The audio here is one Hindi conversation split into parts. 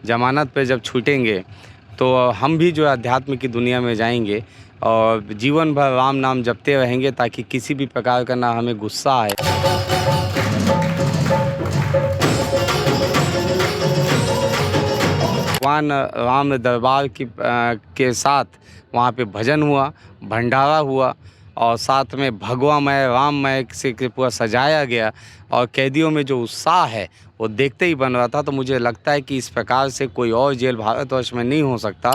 जमानत पे जब छूटेंगे तो हम भी जो है अध्यात्म की दुनिया में जाएंगे और जीवन भर राम नाम जपते रहेंगे ताकि किसी भी प्रकार का ना हमें गुस्सा आए। भगवान राम दरबार के साथ वहाँ पे भजन हुआ, भंडारा हुआ और साथ में भगवामय राममय से पूरा सजाया गया और कैदियों में जो उत्साह है वो देखते ही बन रहा था। तो मुझे लगता है कि इस प्रकार से कोई और जेल भारतवर्ष में नहीं हो सकता।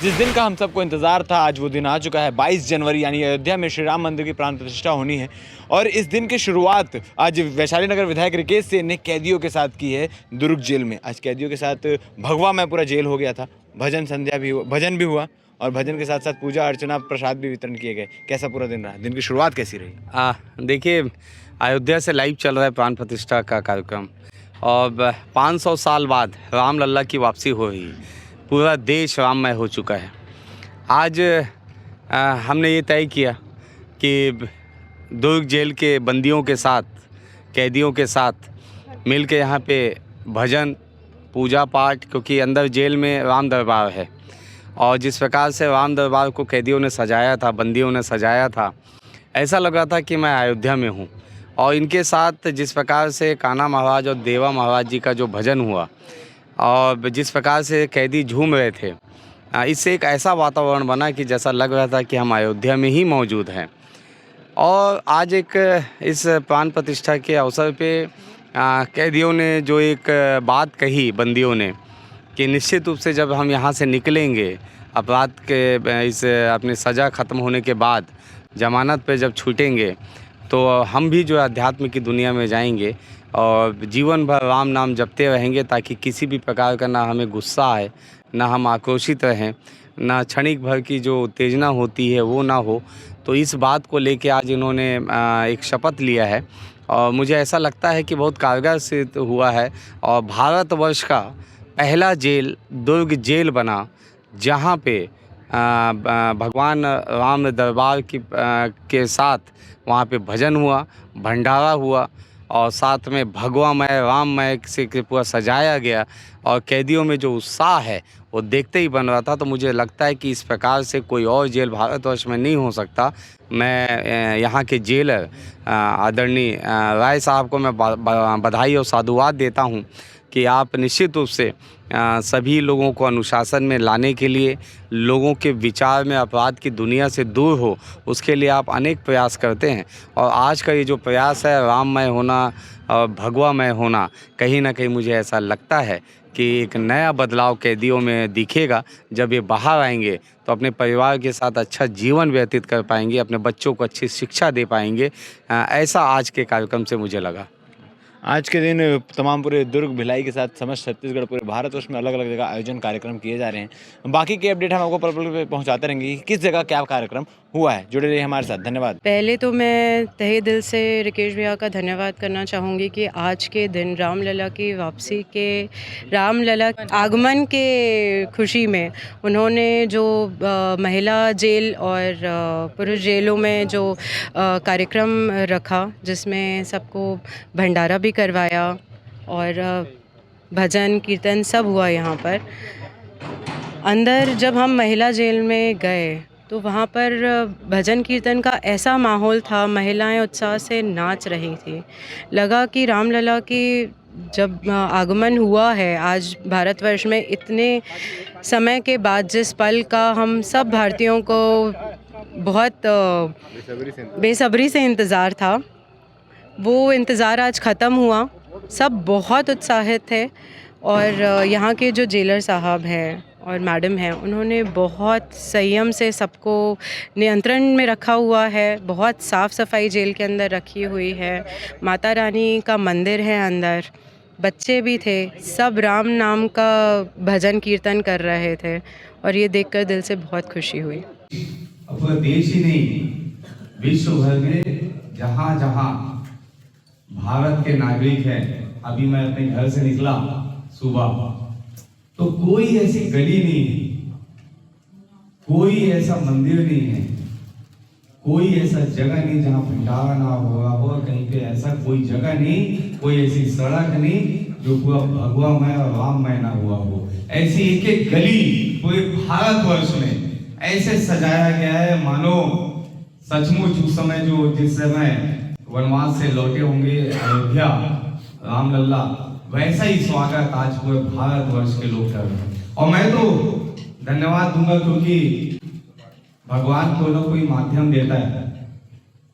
जिस दिन का हम सबको इंतज़ार था आज वो दिन आ चुका है। 22 जनवरी यानी अयोध्या में श्री राम मंदिर की प्राण प्रतिष्ठा होनी है और इस दिन की शुरुआत आज वैशाली नगर विधायक रिकेश सेन ने कैदियों के साथ की है दुर्ग जेल में। आज कैदियों के साथ भगवा में पूरा जेल हो गया था। भजन संध्या भी हुआ, भजन भी हुआ और भजन के साथ साथ पूजा अर्चना प्रसाद भी वितरण किए गए। कैसा पूरा दिन रहा? दिन की शुरुआत कैसी रही? देखिए, अयोध्या से लाइव चल रहा है प्राण प्रतिष्ठा का कार्यक्रम और 500 साल बाद रामलला की वापसी हो रही है। पूरा देश राममय हो चुका है। आज हमने ये तय किया कि दुर्ग जेल के बंदियों के साथ, कैदियों के साथ मिल के यहाँ पे भजन पूजा पाठ, क्योंकि अंदर जेल में राम दरबार है और जिस प्रकार से राम दरबार को कैदियों ने सजाया था, बंदियों ने सजाया था, ऐसा लग रहा था कि मैं अयोध्या में हूँ। और इनके साथ जिस प्रकार से कान्हा महाराज और देवा महाराज जी का जो भजन हुआ और जिस प्रकार से कैदी झूम रहे थे, इससे एक ऐसा वातावरण बना कि जैसा लग रहा था कि हम अयोध्या में ही मौजूद हैं। और आज एक इस प्राण प्रतिष्ठा के अवसर पे कैदियों ने जो एक बात कही, बंदियों ने, कि निश्चित रूप से जब हम यहाँ से निकलेंगे अपराध के इस अपनी सज़ा ख़त्म होने के बाद, जमानत पे जब छूटेंगे तो हम भी जो है अध्यात्म की दुनिया में जाएंगे और जीवन भर राम नाम जपते रहेंगे ताकि किसी भी प्रकार का ना हमें गुस्सा आए, ना हम आक्रोशित रहें, ना क्षणिक भर की जो उत्तेजना होती है वो ना हो। तो इस बात को लेके आज इन्होंने एक शपथ लिया है और मुझे ऐसा लगता है कि बहुत कारगर सिद्ध हुआ है और भारतवर्ष का पहला जेल दुर्ग जेल बना, जहाँ पे भगवान राम दरबार के साथ वहाँ पे भजन हुआ, भंडारा हुआ और साथ में भगवामय राममय से पूरा सजाया गया और कैदियों में जो उत्साह है वो देखते ही बन रहा था। तो मुझे लगता है कि इस प्रकार से कोई और जेल भारतवर्ष में नहीं हो सकता। मैं यहाँ के जेलर आदरणीय राय साहब को मैं बधाई और साधुवाद देता हूँ कि आप निश्चित रूप से सभी लोगों को अनुशासन में लाने के लिए, लोगों के विचार में अपराध की दुनिया से दूर हो, उसके लिए आप अनेक प्रयास करते हैं। और आज का ये जो प्रयास है राममय होना और भगवामय होना, कहीं ना कहीं मुझे ऐसा लगता है कि एक नया बदलाव कैदियों में दिखेगा। जब ये बाहर आएंगे तो अपने परिवार के साथ अच्छा जीवन व्यतीत कर पाएंगे, अपने बच्चों को अच्छी शिक्षा दे पाएंगे। ऐसा आज के कार्यक्रम से मुझे लगा। आज के दिन तमाम पूरे दुर्ग भिलाई के साथ समस्त छत्तीसगढ़ पूरे भारतवर्ष में अलग अलग जगह आयोजन कार्यक्रम किए जा रहे हैं। बाकी के अपडेट हम आपको पल पल पे पहुंचाते रहेंगे कि किस जगह क्या कार्यक्रम हुआ है। जुड़े रहिए हमारे साथ। धन्यवाद। पहले तो मैं तहे दिल से रिकेश भैया का धन्यवाद करना चाहूँगी कि आज के दिन रामलला की वापसी के, रामलला आगमन के खुशी में उन्होंने जो महिला जेल और पुरुष जेलों में जो कार्यक्रम रखा, जिसमें सबको भंडारा भी करवाया और भजन कीर्तन सब हुआ यहाँ पर। अंदर जब हम महिला जेल में गए तो वहाँ पर भजन कीर्तन का ऐसा माहौल था, महिलाएं उत्साह से नाच रही थी। लगा कि रामलला की जब आगमन हुआ है आज भारतवर्ष में, इतने समय के बाद, जिस पल का हम सब भारतीयों को बहुत बेसब्री से इंतज़ार था, वो इंतज़ार आज ख़त्म हुआ। सब बहुत उत्साहित थे और यहाँ के जो जेलर साहब हैं और मैडम हैं, उन्होंने बहुत संयम से सबको नियंत्रण में रखा हुआ है। बहुत साफ़ सफाई जेल के अंदर रखी हुई है। माता रानी का मंदिर है अंदर, बच्चे भी थे, सब राम नाम का भजन कीर्तन कर रहे थे और ये देखकर दिल से बहुत खुशी हुई। अपना देश ही नहीं, विश्व भर में जहाँ जहाँ भारत के नागरिक हैं, अभी मैं अपने घर से निकला सुबह, तो कोई ऐसी गली नहीं है, कोई ऐसा मंदिर नहीं है, कोई ऐसा जगह नहीं जहाँ भंडारा ना हुआ हो, कहीं पे ऐसा कोई जगह नहीं, कोई ऐसी सड़क नहीं जो पूरा भगवामय और राममय ना हुआ हो। ऐसी एक एक गली पूरे भारतवर्ष में ऐसे सजाया गया है मानो सचमुच उस समय जिस समय वनवास से लौटे होंगे अयोध्या रामलल्ला, वैसा ही स्वागत आज पूरे भारतवर्ष के लोग कर रहे हैं। और मैं तो धन्यवाद दूंगा क्योंकि भगवान कोई ना कोई माध्यम देता है।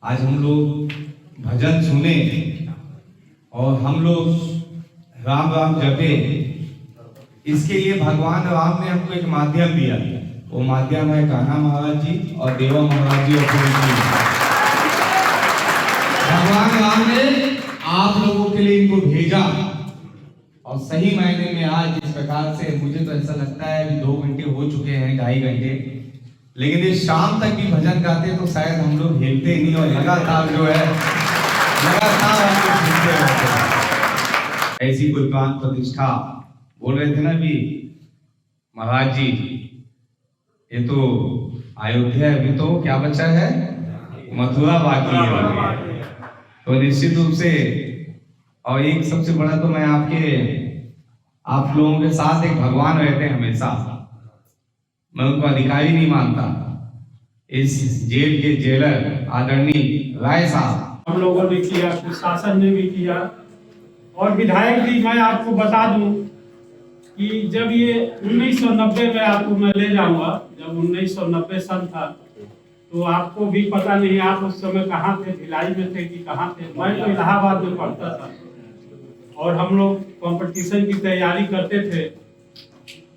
आज हम लोग भजन सुने और हम लोग राम राम जपे, इसके लिए भगवान राम ने हमको एक माध्यम दिया। वो माध्यम है कान्हा महाराज जी और देवा महाराज जी और भगवान राम ने आप लोगों के लिए इनको भेजा। और सही मायने में आज इस प्रकार से मुझे तो ऐसा लगता है कि 2 घंटे हो चुके हैं, 2.5 घंटे, लेकिन ये शाम तक भी भजन गाते तो शायद हम लोग हिलते नहीं और लगातार जो है लगातार हम लोग सुनते रहते हैं। ऐसी कोई प्राण प्रतिष्ठा बोल रहे थे ना भी महाराज जी, ये तो अयोध्या है, अभी तो क्या बचा है, मथुरा बाकी है। तो निश्चित रूप से और एक सबसे बड़ा तो मैं आप लोगों के साथ एक भगवान रहते हैं हमेशा, मैं उनको अधिकारी नहीं मानता। इस जेल के जेलर आदरणीय राय साहब हम लोगों ने किया, शासन ने भी किया। और विधायक जी, मैं आपको बता दूं कि जब ये 1990 में आपको मैं ले जाऊंगा, जब 1990 सन था, तो आपको भी पता नहीं आप उस समय कहाँ थे, भिलाई में थे कि कहाँ थे। मैं तो इलाहाबाद में पढ़ता था और हम लोग कंपटीशन की तैयारी करते थे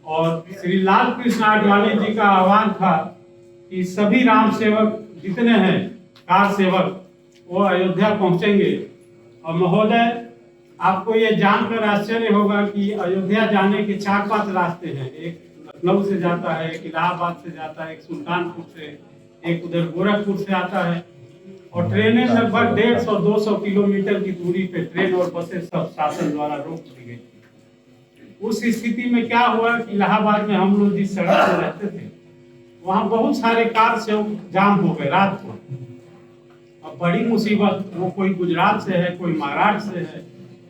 और श्री लाल कृष्ण आडवाणी जी का आह्वान था कि सभी राम सेवक जितने हैं, कार सेवक, वो अयोध्या पहुंचेंगे। और महोदय, आपको ये जानकर आश्चर्य होगा कि अयोध्या जाने के 4-5 रास्ते हैं। एक लखनऊ से जाता है, एक इलाहाबाद से जाता है, एक सुल्तानपुर से, एक उधर गोरखपुर से आता है। और ट्रेनें लगभग 150-200 किलोमीटर की दूरी पे ट्रेन और बसें सब शासन द्वारा रोक दी गई। उस स्थिति में क्या हुआ कि इलाहाबाद में हम लोग जिस सड़क पर रहते थे, वहाँ बहुत सारे कार से जाम हो गए रात को। अब बड़ी मुसीबत, वो कोई गुजरात से है, कोई महाराष्ट्र से है,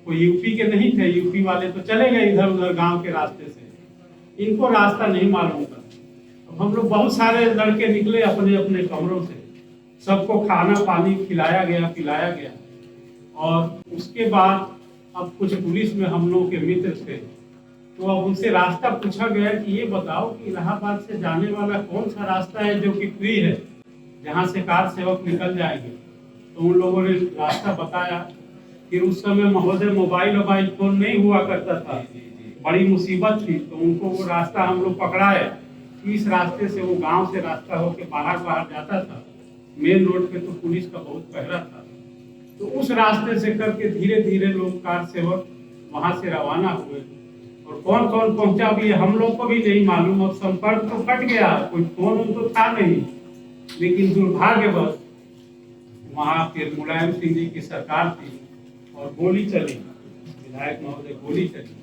कोई यूपी के नहीं थे। यूपी वाले तो चले गए इधर उधर गांव के रास्ते से, इनको रास्ता नहीं मालूम था। अब हम लोग बहुत सारे लड़के निकले अपने अपने कमरों से, सबको खाना पानी खिलाया गया, पिलाया गया। और उसके बाद अब कुछ पुलिस में हम लोग के मित्र थे, तो अब उनसे रास्ता पूछा गया कि ये बताओ कि इलाहाबाद से जाने वाला कौन सा रास्ता है जो कि फ्री है, जहाँ से कार सेवक निकल जाएंगे। तो उन लोगों ने रास्ता बताया। फिर उस समय महोदय मोबाइल फोन नहीं हुआ करता था, बड़ी मुसीबत थी, तो उनको वो रास्ता हम लोग पकड़ाए। इस रास्ते से वो गांव से रास्ता होके बाहर जाता था। मेन रोड पे तो पुलिस का बहुत पहरा था, तो उस रास्ते से करके धीरे धीरे लोग कार सेवक वहां से रवाना हुए। और कौन कौन पहुंचा भी हम लोग को भी नहीं मालूम। अब संपर्क तो कट गया, कोई फोन तो था नहीं, लेकिन दुर्भाग्यवश वहां फिर मुलायम सिंह जी की सरकार थी और गोली चली, विधायक महोदय गोली चली।